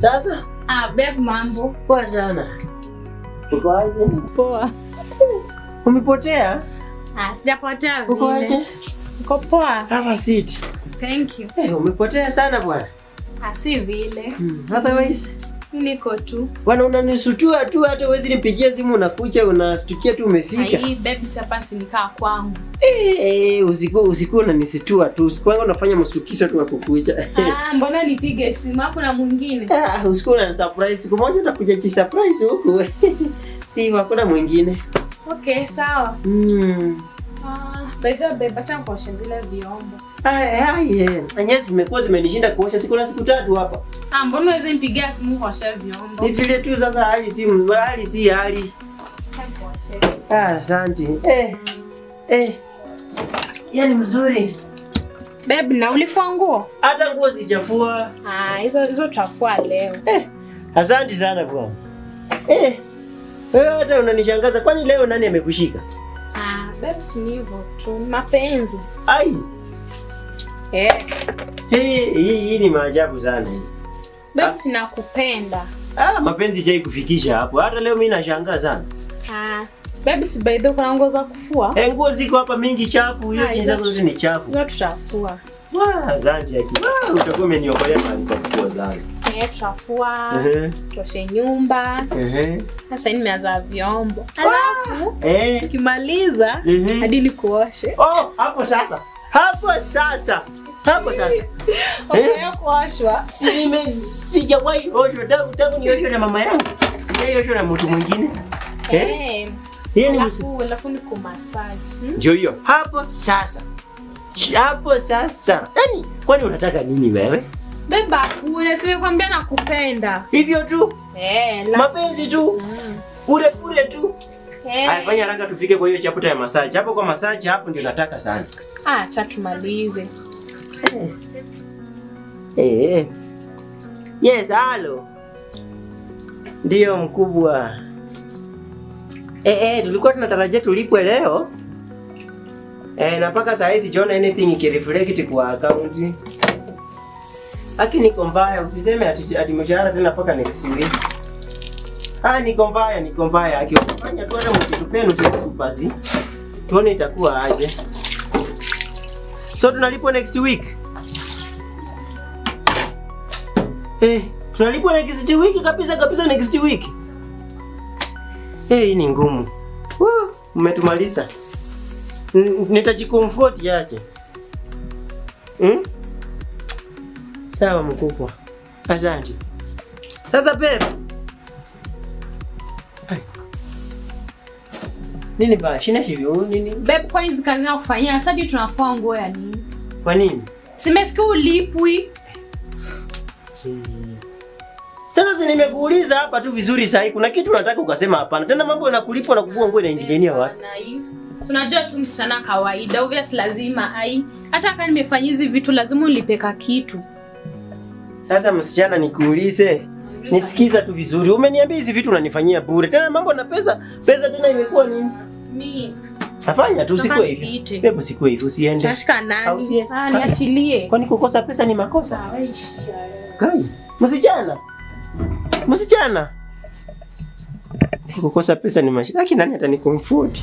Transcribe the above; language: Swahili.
Sasa? Babe mambo. Poa sana. Uko aje? Poa. Umepotea? Sijapotea vile. Uko aje? Uko poa. Have a seat. Thank you. Umepotea sana bwana. Si vile. Otherwise, niko tu. Bwana unanisutua tu hata huwezi nipigia simu unakuja unastukia tu umefika. Babe sasa si nikaa kwangu. Usiku unanisitua tu. Usiku wangu unafanya mstukisho tu wa kukuja. Mbona nipige simu hapo na mwingine? Usiku una surprise. Siku moja utakuja ki surprise huku. Si hakuna mwingine. Okay, sawa. Babe acha kuosha zile vyombo. Anya zimekuwa zimenishinda kuosha siku na siku 3 hapa. Mbona uweze nipigia simu kuosha vyombo? Ni vile tu sasa hali si hali. Asante. Yaani mzuri. Babe na ulifua nguo? Hata nguo sijafua. Hizo tutafua leo. Asante sana bwana. Wewe hata unanishangaza kwani leo nani amekushika? Babe si hivyo tu, mapenzi. Hii ni maajabu sana hii. Babe sinakupenda. Mapenzi jai kufikisha hapo. Hata leo mimi nashangaa sana. Babe si by the way kuna nguo za kufua? Nguo ziko hapa mingi chafu, hiyo jinsi zote ni chafu. Zote tutafua. Asante yaki. Utakuwa umeniokolea mali kwa kufua sana. Tutafua. Tuoshe nyumba. Sasa nimeanza vyombo. Alafu tukimaliza hadi nikuoshe. Hapo sasa. Ukaya kuoshwa. Sijawahi oshwa tangu nioshwe na mama yangu. Oshwa na mtu mwingine. Alafu nikumassage. Ndio hiyo. Hapo sasa. Yaani kwani unataka nini wewe? Beba, unasikwambia nakupenda. Hivyo tu? Mapenzi tu. Bure tu. Fanya haraka tufike kwa hiyo chapter ya massage. Hapo kwa massage hapo ndio nataka sana. Acha tumalize. Yes, halo. Ndio mkubwa. Tulikuwa tunatarajia tulipwe leo. Na mpaka saa hizi John anything ikireflect kwa account. Lakini niko mbaya, usiseme ati mshahara tena mpaka next week. Niko mbaya. Akifanya tu hata mkitupenu siku basi. Tuone itakuwa aje. So tunalipwa next week. Tunalipwa next week kabisa next week. Hii ni ngumu. Umetumaliza. Nitajikomfort yake. Sawa mkubwa. Asante. Sasa babe. Nini ba? Shina shivyo nini? Babe kwa hizi kazi na kufanyia sasa tunafua nguo ya nini? Kwa nini? Simesikia ulipwi. Sasa nimekuuliza hapa tu vizuri sahi. Kuna kitu unataka ukasema hapana. Tena mambo na kulipwa na kufua nguo inaingiliania wapi? Unajua tu msichana kawaida, obvious lazima hata kama nimefanya hizi vitu lazima ulipeka kitu. Sasa msichana nikuulize. Nisikiza tu vizuri. Umeniambia hizi vitu unanifanyia bure. Tena mambo na pesa tena imekuwa nini? Mimi afanya tu usikue hivi. Hebu sikue hivi usiende. Tashika nani? Niachilie. Kwani kukosa pesa ni makosa? Kai, msichana. Kukosa pesa ni mashida. Lakini nani atanikomfort?